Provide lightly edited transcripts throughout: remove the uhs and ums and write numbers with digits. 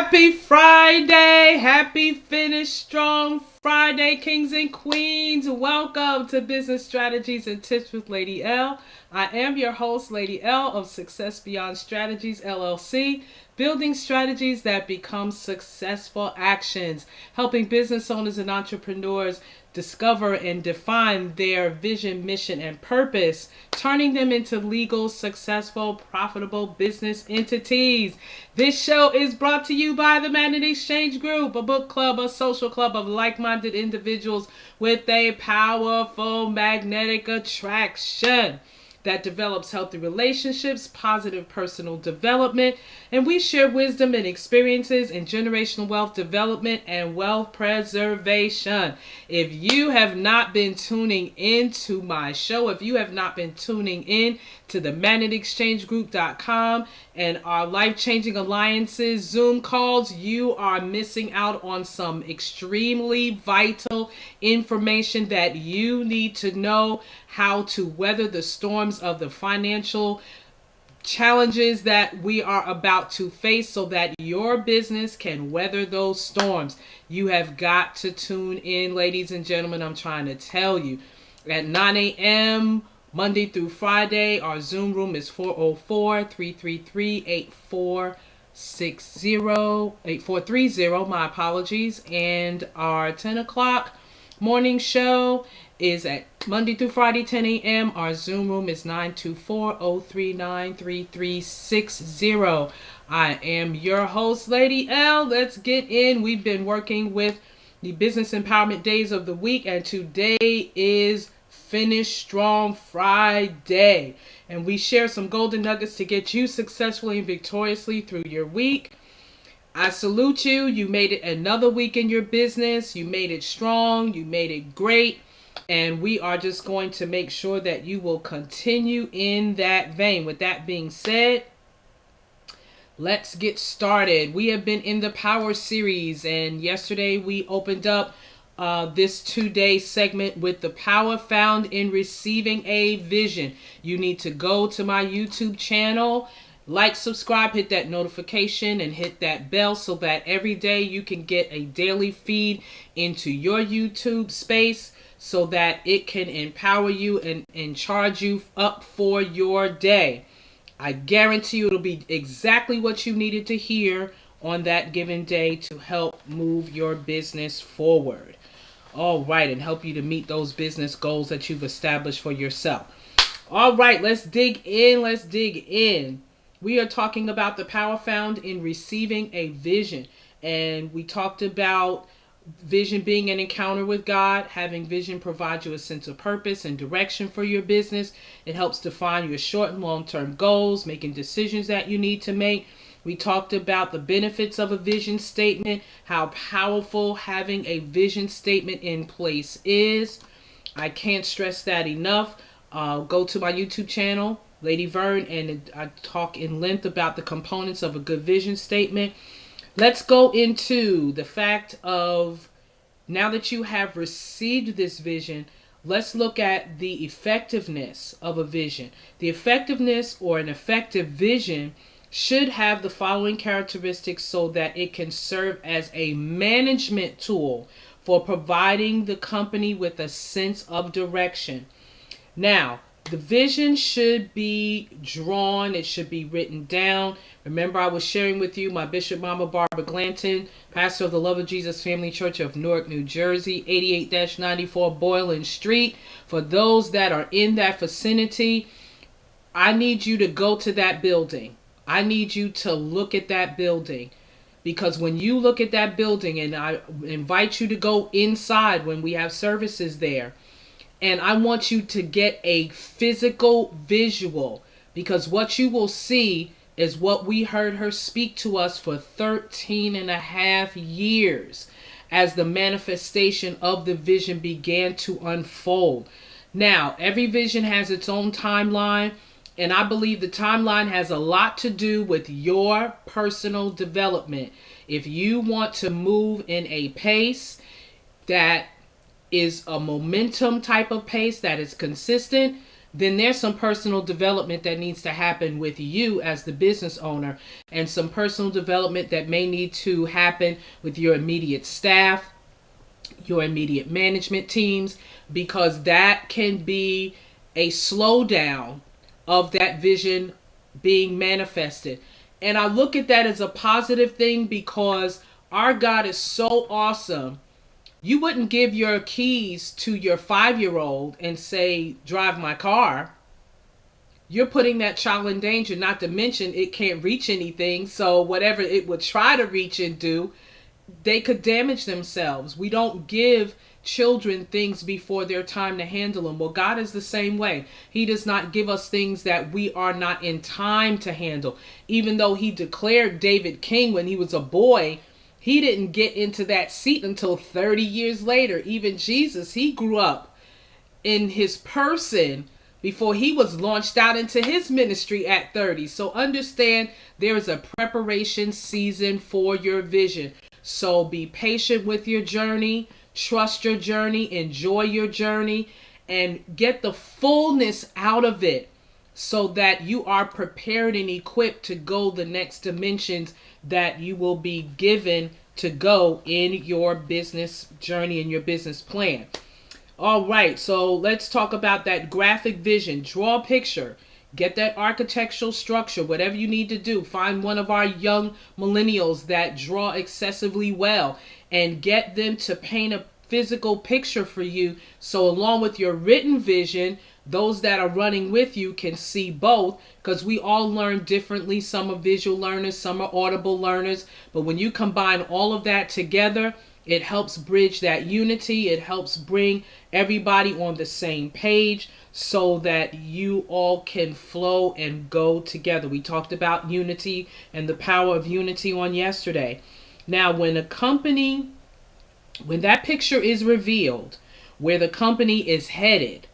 Happy Friday. Happy Finish Strong Friday, kings and queens. Welcome to Business Strategies and Tips with Lady L. I am your host, Lady L of Success Beyond Strategies, LLC, building strategies that become successful actions, helping business owners and entrepreneurs discover and define their vision, mission, and purpose, turning them into legal, successful, profitable business entities. This show is brought to you by the Magnet Exchange Group, a book club, a social club of like-minded individuals with a powerful magnetic attraction that develops healthy relationships, positive personal development, and we share wisdom and experiences in generational wealth development and wealth preservation. If you have not been tuning into my show, if you have not been tuning in to the MagnetExchangeGroup.com and our Life-Changing Alliances Zoom calls, you are missing out on some extremely vital information that you need to know how to weather the storms of the financial challenges that we are about to face so that your business can weather those storms. You have got to tune in, ladies and gentlemen. I'm trying to tell you. At 9 a.m. Monday through Friday, our Zoom room is 404-333-8430, my apologies. And our 10 o'clock morning show is at Monday through Friday, 10 a.m. Our Zoom room is 924-039-3360. I am your host, Lady L. Let's get in. We've been working with the business empowerment days of the week, and today is Finish Strong Friday. And we share some golden nuggets to get you successfully and victoriously through your week. I salute you. You made it another week in your business. You made it strong. You made it great. And we are just going to make sure that you will continue in that vein. With that being said, let's get started. We have been in the Power Series, and yesterday we opened up this 2-day segment with the power found in receiving a vision. You need to go to my YouTube channel, like, subscribe, hit that notification, and hit that bell so that every day you can get a daily feed into your YouTube space, so that it can empower you and charge you up for your day. I guarantee you it'll be exactly what you needed to hear on that given day to help move your business forward. All right, and help you to meet those business goals that you've established for yourself. All right, let's dig in. We are talking about the power found in receiving a vision. And we talked about vision being an encounter with God. Having vision provides you a sense of purpose and direction for your business. It helps define your short and long-term goals, making decisions that you need to make. We talked about the benefits of a vision statement, how powerful having a vision statement in place is. I can't stress that enough. Go to my YouTube channel, Lady Vern, and I talk in length about the components of a good vision statement. Let's go into the fact of, now that you have received this vision, let's look at the effectiveness of a vision. The effectiveness or an effective vision should have the following characteristics so that it can serve as a management tool for providing the company with a sense of direction. Now, the vision should be drawn. It should be written down. Remember, I was sharing with you my Bishop Mama Barbara Glanton, pastor of the Love of Jesus Family Church of Newark, New Jersey, 88-94 Boylan Street. For those that are in that vicinity, I need you to go to that building. I need you to look at that building. Because when you look at that building, and I invite you to go inside when we have services there, and I want you to get a physical visual, because what you will see is what we heard her speak to us for 13 and a half years as the manifestation of the vision began to unfold. Now, every vision has its own timeline, and I believe the timeline has a lot to do with your personal development. If you want to move in a pace that is a momentum type of pace that is consistent, then there's some personal development that needs to happen with you as the business owner, and some personal development that may need to happen with your immediate staff, your immediate management teams, because that can be a slowdown of that vision being manifested. And I look at that as a positive thing because our God is so awesome. You wouldn't give your keys to your 5-year-old and say, drive my car. You're putting that child in danger, not to mention it can't reach anything. So whatever it would try to reach and do, they could damage themselves. We don't give children things before their time to handle them. Well, God is the same way. He does not give us things that we are not in time to handle. Even though he declared David king when he was a boy, he didn't get into that seat until 30 years later. Even Jesus, he grew up in his person before he was launched out into his ministry at 30. So understand there is a preparation season for your vision. So be patient with your journey, trust your journey, enjoy your journey, and get the fullness out of it so that you are prepared and equipped to go the next dimensions that you will be given to go in your business journey and your business plan. All right, so let's talk about that graphic vision. Draw a picture. Get that architectural structure, whatever you need to do. Find one of our young millennials that draw excessively well and get them to paint a physical picture for you. So along with your written vision, those that are running with you can see both, because we all learn differently. Some are visual learners, some are audible learners. But when you combine all of that together, it helps bridge that unity. It helps bring everybody on the same page so that you all can flow and go together. We talked about unity and the power of unity on yesterday. Now, when that picture is revealed, where the company is headed,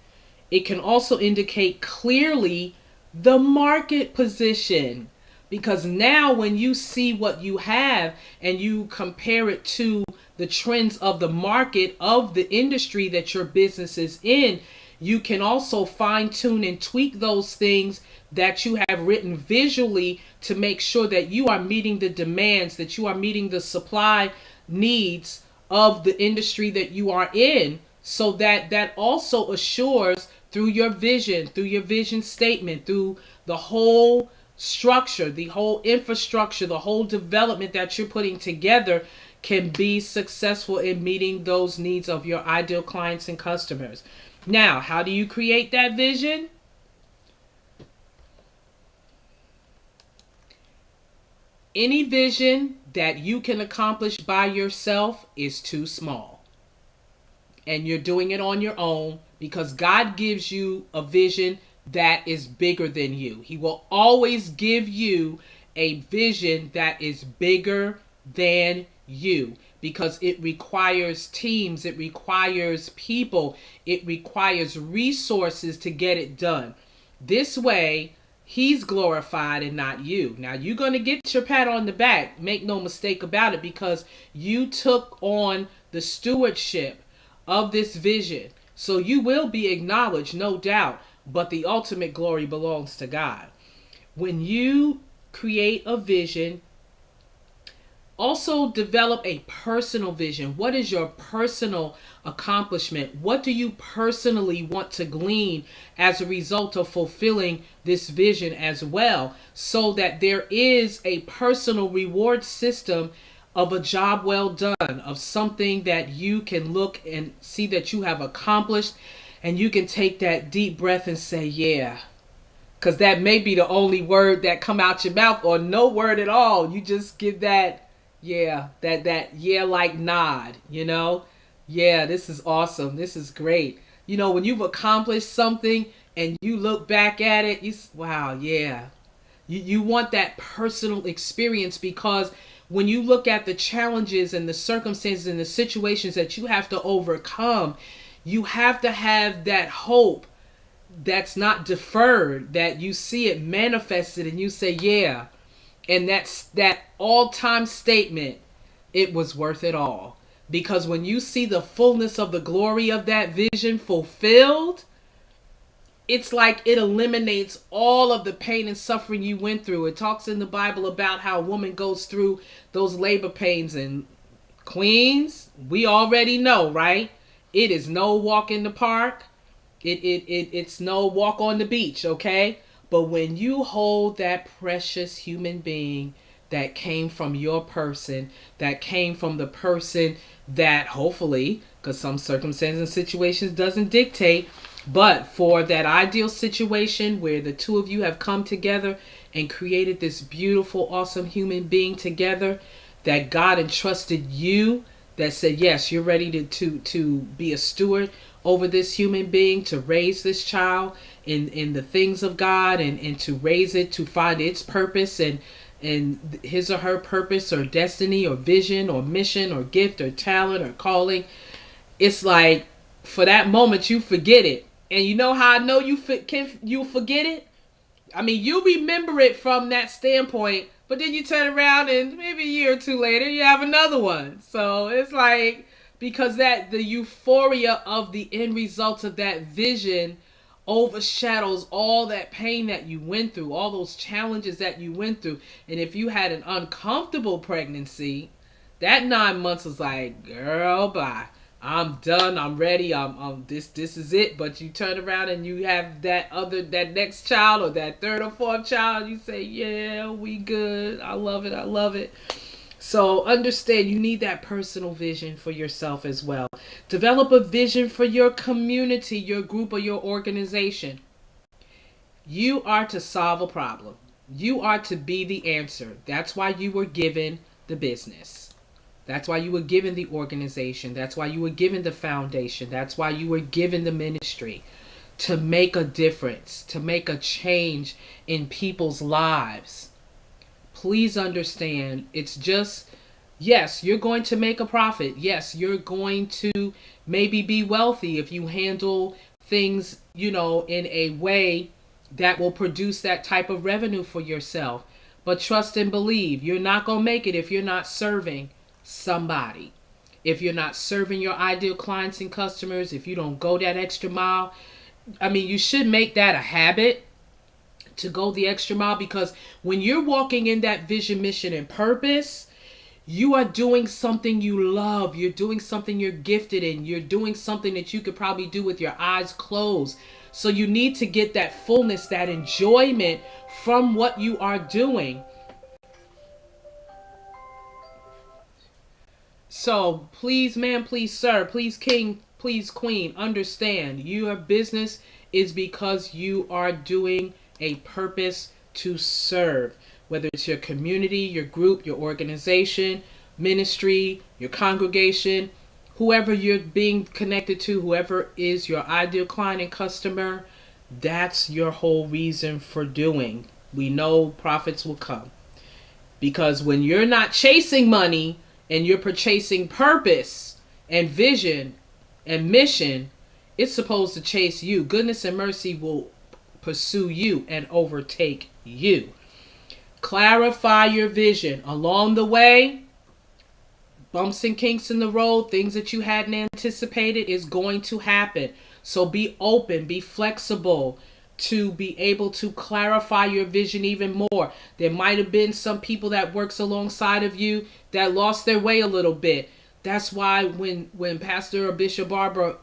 it can also indicate clearly the market position. Because now when you see what you have and you compare it to the trends of the market of the industry that your business is in, you can also fine tune and tweak those things that you have written visually to make sure that you are meeting the demands, that you are meeting the supply needs of the industry that you are in. So that also assures through your vision statement, through the whole structure, the whole infrastructure, the whole development that you're putting together can be successful in meeting those needs of your ideal clients and customers. Now, how do you create that vision? Any vision that you can accomplish by yourself is too small. And you're doing it on your own because God gives you a vision that is bigger than you. He will always give you a vision that is bigger than you because it requires teams, it requires people, it requires resources to get it done. This way, he's glorified and not you. Now, you're going to get your pat on the back, make no mistake about it, because you took on the stewardship of this vision. So you will be acknowledged, no doubt, but the ultimate glory belongs to God. When you create a vision, also develop a personal vision. What is your personal accomplishment? What do you personally want to glean as a result of fulfilling this vision as well? So that there is a personal reward system of a job well done, of something that you can look and see that you have accomplished, and you can take that deep breath and say, yeah. Because that may be the only word that come out your mouth, or no word at all. You just give that yeah, that yeah like nod, Yeah, this is awesome. This is great. When you've accomplished something and you look back at it, wow, yeah. You want that personal experience, because when you look at the challenges and the circumstances and the situations that you have to overcome, you have to have that hope that's not deferred, that you see it manifested and you say, yeah. And that's that all-time statement, it was worth it all. Because when you see the fullness of the glory of that vision fulfilled, it's like it eliminates all of the pain and suffering you went through. It talks in the Bible about how a woman goes through those labor pains, and queens, we already know, right? It is no walk in the park. It's no walk on the beach, okay? But when you hold that precious human being that came from your person, that came from the person that hopefully, because some circumstances and situations doesn't dictate, but for that ideal situation where the two of you have come together and created this beautiful, awesome human being together, that God entrusted you, that said, yes, you're ready to be a steward over this human being, to raise this child in the things of God, and to raise it to find its purpose and his or her purpose or destiny or vision or mission or gift or talent or calling. It's like for that moment you forget it. And you know how I know you forget it? I mean, you remember it from that standpoint, but then you turn around and maybe a year or two later you have another one. So it's like, because that the euphoria of the end result of that vision overshadows all that pain that you went through, all those challenges that you went through. And if you had an uncomfortable pregnancy, that 9 months was like, girl, bye. I'm done. I'm ready. This is it. But you turn around and you have that next child or that third or fourth child. You say, yeah, we good. I love it. I love it. So understand, you need that personal vision for yourself as well. Develop a vision for your community, your group, or your organization. You are to solve a problem. You are to be the answer. That's why you were given the business. That's why you were given the organization. That's why you were given the foundation. That's why you were given the ministry, to make a difference, to make a change in people's lives. Please understand, it's just, yes, you're going to make a profit. Yes, you're going to maybe be wealthy if you handle things, in a way that will produce that type of revenue for yourself. But trust and believe, you're not going to make it if you're not serving somebody. If you're not serving your ideal clients and customers, if you don't go that extra mile. I mean, you should make that a habit to go the extra mile, because when you're walking in that vision, mission, and purpose, you are doing something you love. You're doing something you're gifted in. You're doing something that you could probably do with your eyes closed. So you need to get that fullness, that enjoyment from what you are doing. So please, ma'am, please, sir, please, king, please, queen, understand, your business is because you are doing a purpose to serve. Whether it's your community, your group, your organization, ministry, your congregation, whoever you're being connected to, whoever is your ideal client and customer, that's your whole reason for doing. We know profits will come. Because when you're not chasing money, and you're purchasing purpose and vision and mission, it's supposed to chase you. Goodness and mercy will pursue you and overtake you. Clarify your vision. Along the way, bumps and kinks in the road, things that you hadn't anticipated is going to happen. So be open, be flexible, to be able to clarify your vision even more. There might have been some people that works alongside of you that lost their way a little bit. That's why when Pastor or Bishop Barbara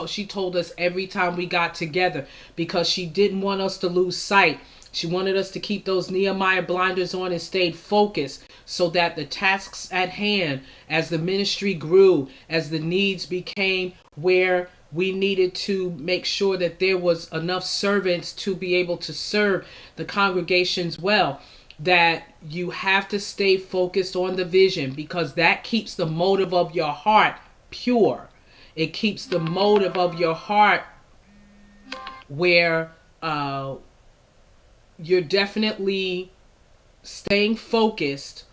she told us every time we got together, because she didn't want us to lose sight. She wanted us to keep those Nehemiah blinders on and stayed focused, so that the tasks at hand, as the ministry grew, as the needs became where we needed to make sure that there was enough servants to be able to serve the congregations well, that you have to stay focused on the vision, because that keeps the motive of your heart pure. It keeps the motive of your heart where you're definitely staying focused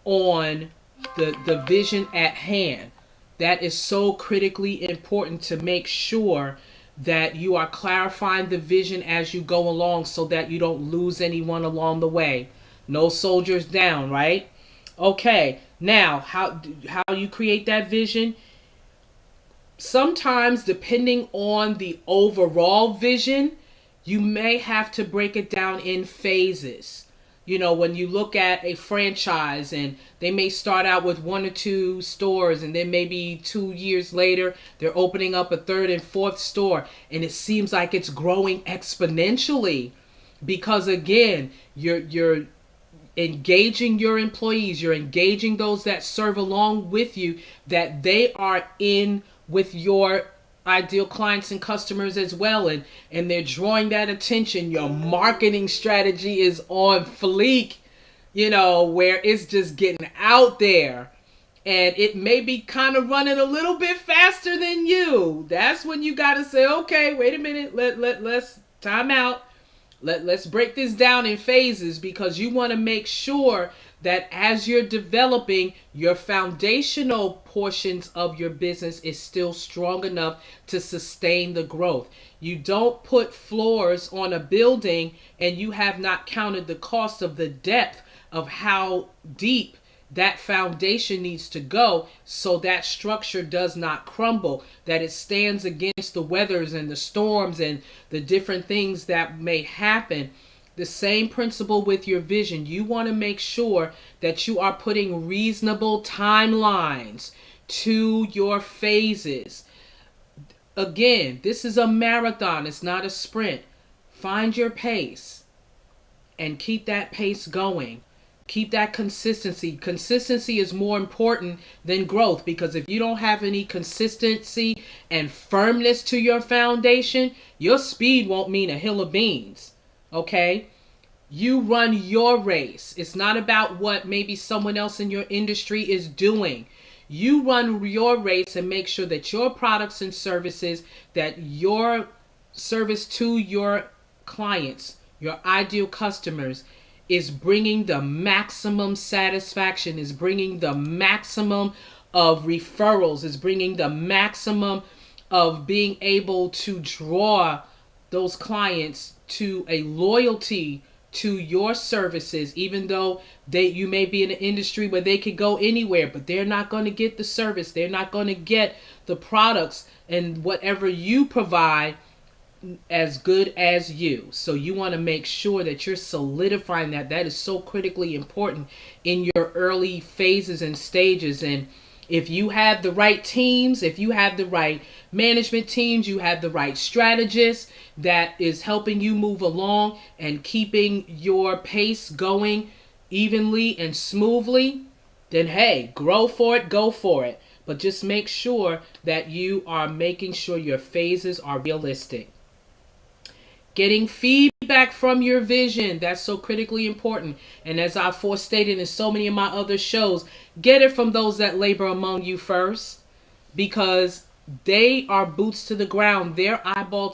on the vision at hand. That is so critically important, to make sure that you are clarifying the vision as you go along, so that you don't lose anyone along the way. No soldiers down, right? Okay, now how you create that vision? Sometimes, depending on the overall vision, You may have to break it down in phases. You know, when you look at a franchise and they may start out with 1 or 2 stores, and then maybe 2 years later they're opening up a third and fourth store, and it seems like it's growing exponentially because again, you're engaging your employees, you're engaging those that serve along with you, that they are in with your ideal clients and customers as well, and they're drawing that attention. Your marketing strategy is on fleek, you know, where it's just getting out there, and it may be kind of running a little bit faster than you. That's when you got to say, okay, wait a minute, let's time out. Let's break this down in phases, because you want to make sure that as you're developing, your foundational portions of your business is still strong enough to sustain the growth. You don't put floors on a building and you have not counted the cost of the depth of how deep that foundation needs to go, so that structure does not crumble, that it stands against the weathers and the storms and the different things that may happen. The same principle with your vision. You want to make sure that you are putting reasonable timelines to your phases. Again, this is a marathon, it's not a sprint. Find your pace and keep that pace going. Keep that consistency. Consistency is more important than growth, because if you don't have any consistency and firmness to your foundation, your speed won't mean a hill of beans. Okay? You run your race. It's not about what maybe someone else in your industry is doing. You run your race and make sure that your products and services, that your service to your clients, your ideal customers, is bringing the maximum satisfaction, is bringing the maximum of referrals, is bringing the maximum of being able to draw those clients to a loyalty to your services, even though you may be in an industry where they could go anywhere, but they're not going to get the service, they're not going to get the products and whatever you provide as good as you. So you want to make sure that you're solidifying that. That is so critically important in your early phases and stages. And if you have the right teams, if you have the right management teams, you have the right strategists that is helping you move along and keeping your pace going evenly and smoothly, then hey, grow for it, go for it. But just make sure that you are making sure your phases are realistic. Getting feedback from your vision, that's so critically important. And as I've forestated in so many of my other shows, get it from those that labor among you first, because they are boots to the ground. They're eyeball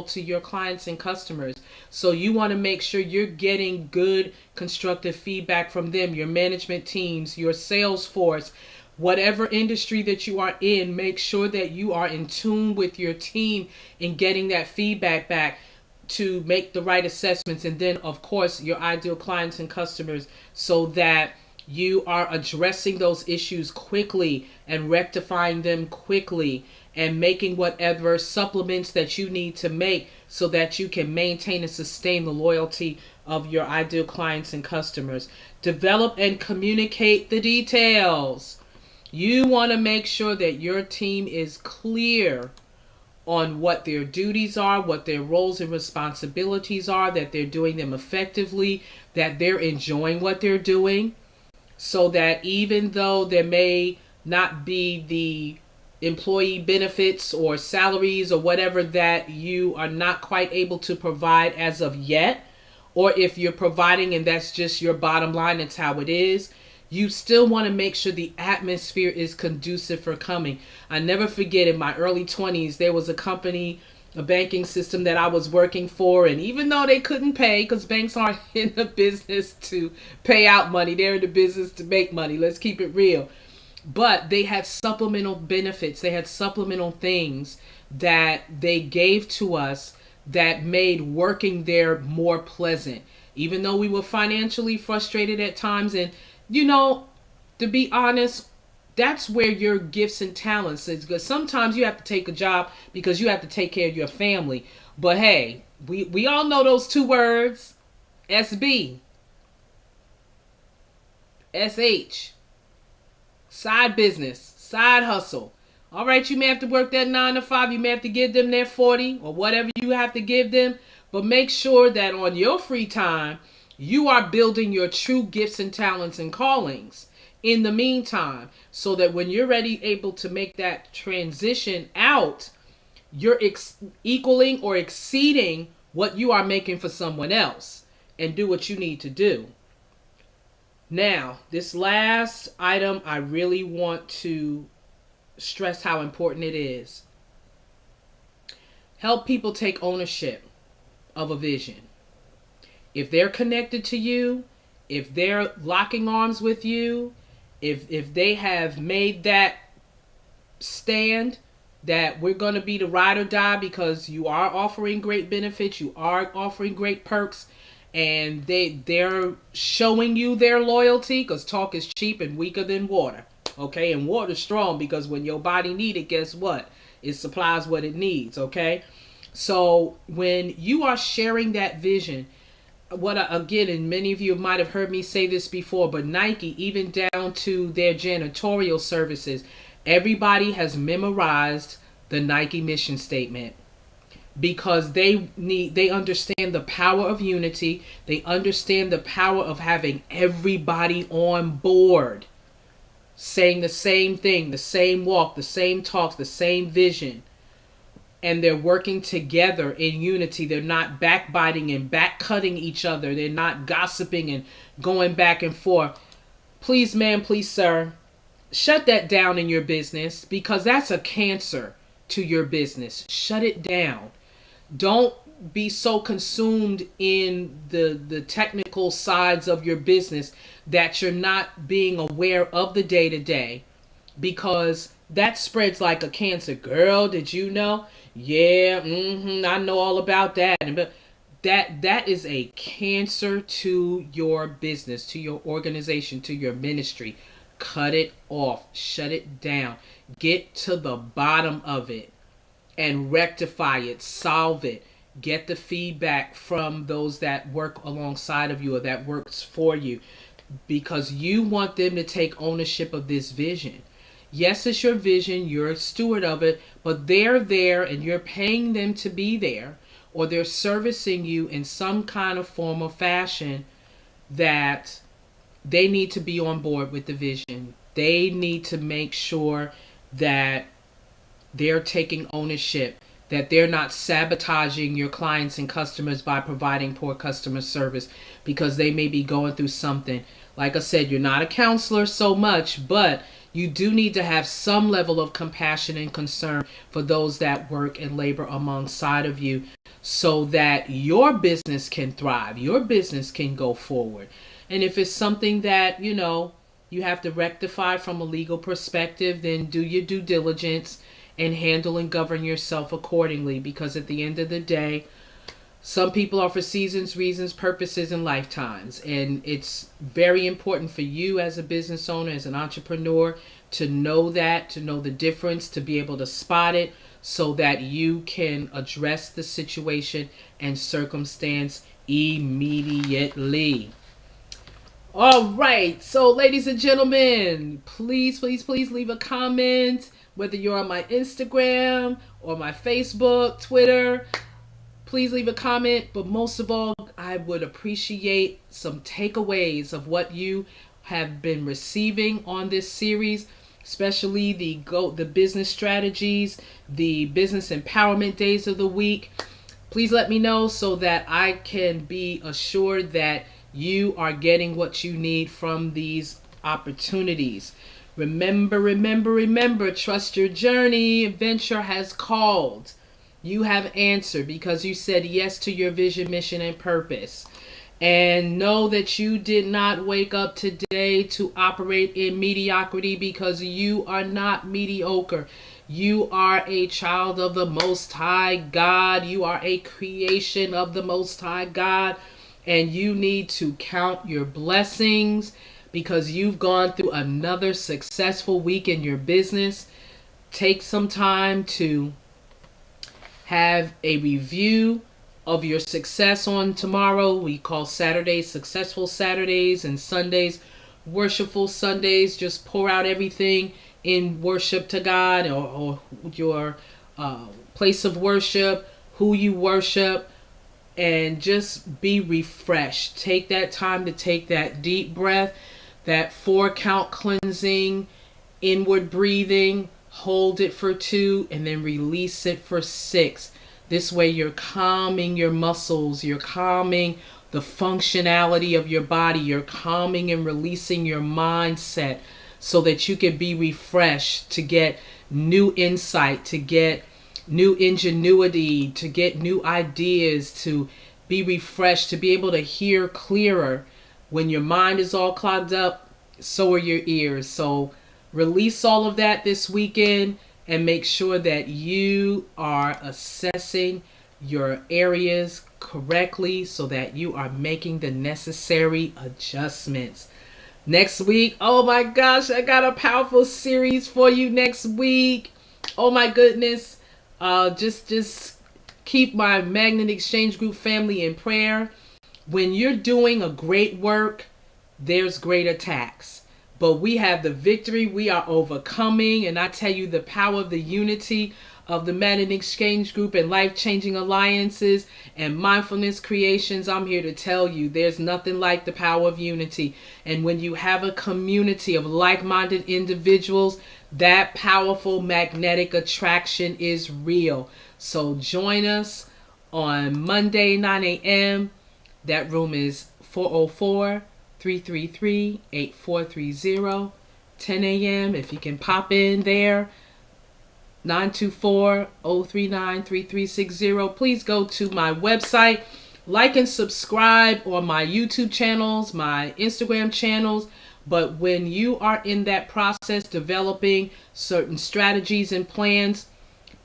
to your clients and customers. So you want to make sure you're getting good, constructive feedback from them, your management teams, your sales force. Whatever industry that you are in, make sure that you are in tune with your team in getting that feedback back to make the right assessments. And then, of course, your ideal clients and customers, so that you are addressing those issues quickly and rectifying them quickly and making whatever supplements that you need to make so that you can maintain and sustain the loyalty of your ideal clients and customers. Develop and communicate the details. You want to make sure that your team is clear on what their duties are, what their roles and responsibilities are, that they're doing them effectively, that they're enjoying what they're doing, so that even though there may not be the employee benefits or salaries or whatever that you are not quite able to provide as of yet, or if you're providing and that's just your bottom line, it's how it is, you still want to make sure the atmosphere is conducive for coming. I never forget, in my early 20s, there was a company, a banking system that I was working for, and even though they couldn't pay, because banks aren't in the business to pay out money, they're in the business to make money, let's keep it real. But they had supplemental benefits, they had supplemental things that they gave to us that made working there more pleasant. Even though we were financially frustrated at times, and you know, to be honest, that's where your gifts and talents is. Because sometimes you have to take a job because you have to take care of your family. But hey, we all know those two words: SB, SH, side business, side hustle. All right, you may have to work that 9 to 5. You may have to give them their 40 or whatever you have to give them. But make sure that on your free time, you are building your true gifts and talents and callings in the meantime, so that when you're ready, able to make that transition out, you're equaling or exceeding what you are making for someone else, and do what you need to do. Now, this last item, I really want to stress how important it is. Help people take ownership of a vision. If they're connected to you, if they're locking arms with you, if they have made that stand that we're going to be the ride or die because you are offering great benefits, you are offering great perks, and they're showing you their loyalty, because talk is cheap and weaker than water. Okay, and water's strong because when your body needs it, guess what? It supplies what it needs. Okay, so when you are sharing that vision, again, and many of you might have heard me say this before, but Nike, even down to their janitorial services, everybody has memorized the Nike mission statement, because they understand the power of unity. They understand the power of having everybody on board, saying the same thing, the same walk, the same talk, the same vision. And they're working together in unity. They're not backbiting and backcutting each other. They're not gossiping and going back and forth. Please, ma'am, please, sir, shut that down in your business, because that's a cancer to your business. Shut it down. Don't be so consumed in the technical sides of your business that you're not being aware of the day-to-day, because that spreads like a cancer. Girl, did you know? Yeah, I know all about that. But that is a cancer to your business, to your organization, to your ministry. Cut it off. Shut it down. Get to the bottom of it and rectify it. Solve it. Get the feedback from those that work alongside of you or that works for you, because you want them to take ownership of this vision. Yes, it's your vision. You're a steward of it, but they're there and you're paying them to be there, or they're servicing you in some kind of form or fashion, that they need to be on board with the vision. They need to make sure that they're taking ownership, that they're not sabotaging your clients and customers by providing poor customer service because they may be going through something. Like I said, you're not a counselor so much, but you do need to have some level of compassion and concern for those that work and labor alongside of you, so that your business can thrive, your business can go forward. And if it's something that, you have to rectify from a legal perspective, then do your due diligence and handle and govern yourself accordingly, because at the end of the day, some people are for seasons, reasons, purposes, and lifetimes. And it's very important for you as a business owner, as an entrepreneur, to know that, to know the difference, to be able to spot it, so that you can address the situation and circumstance immediately. All right. So, ladies and gentlemen, please leave a comment, whether you're on my Instagram or my Facebook, Twitter. Please leave a comment, but most of all, I would appreciate some takeaways of what you have been receiving on this series, especially the business strategies, the business empowerment days of the week. Please let me know so that I can be assured that you are getting what you need from these opportunities. Remember, trust your journey. Adventure has called. You have answered because you said yes to your vision, mission, and purpose. And know that you did not wake up today to operate in mediocrity, because you are not mediocre. You are a child of the Most High God. You are a creation of the Most High God. And you need to count your blessings, because you've gone through another successful week in your business. Take some time to have a review of your success on tomorrow. We call Saturdays successful Saturdays and Sundays worshipful Sundays. Just pour out everything in worship to God, or your place of worship, who you worship, and just be refreshed. Take that time to take that deep breath, that 4-count cleansing, inward breathing. Hold it for 2 and then release it for 6. This way you're calming your muscles, you're calming the functionality of your body, you're calming and releasing your mindset so that you can be refreshed, to get new insight, to get new ingenuity, to get new ideas, to be refreshed, to be able to hear clearer. When your mind is all clogged up, so are your ears. So release all of that this weekend and make sure that you are assessing your areas correctly so that you are making the necessary adjustments. Next week, oh my gosh, I got a powerful series for you next week. Oh my goodness. Just keep my Magnet Exchange Group family in prayer. When you're doing a great work, there's great attacks. But we have the victory. We are overcoming. And I tell you, the power of the unity of the Magnet Exchange Group and Life-Changing Alliances and Mindfulness Creations, I'm here to tell you there's nothing like the power of unity. And when you have a community of like-minded individuals, that powerful magnetic attraction is real. So join us on Monday, 9 a.m. That room is 404-333-8430. 10 a.m. If you can pop in there, 924-039-3360. Please go to my website, like and subscribe on my YouTube channels, my Instagram channels. But when you are in that process developing certain strategies and plans,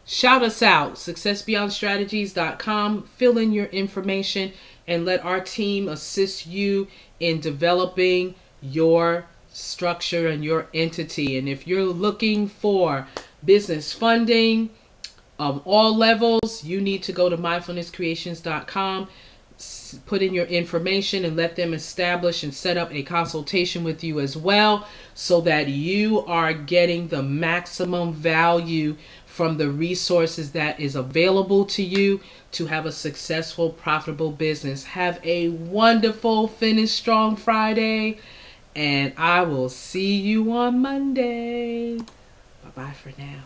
shout us out, successbeyondstrategies.com. Fill in your information and let our team assist you in developing your structure and your entity. And if you're looking for business funding of all levels, you need to go to mindfulnesscreations.com, put in your information, and let them establish and set up a consultation with you as well, so that you are getting the maximum value from the resources that is available to you to have a successful, profitable business. Have a wonderful Finish Strong Friday, and I will see you on Monday. Bye-bye for now.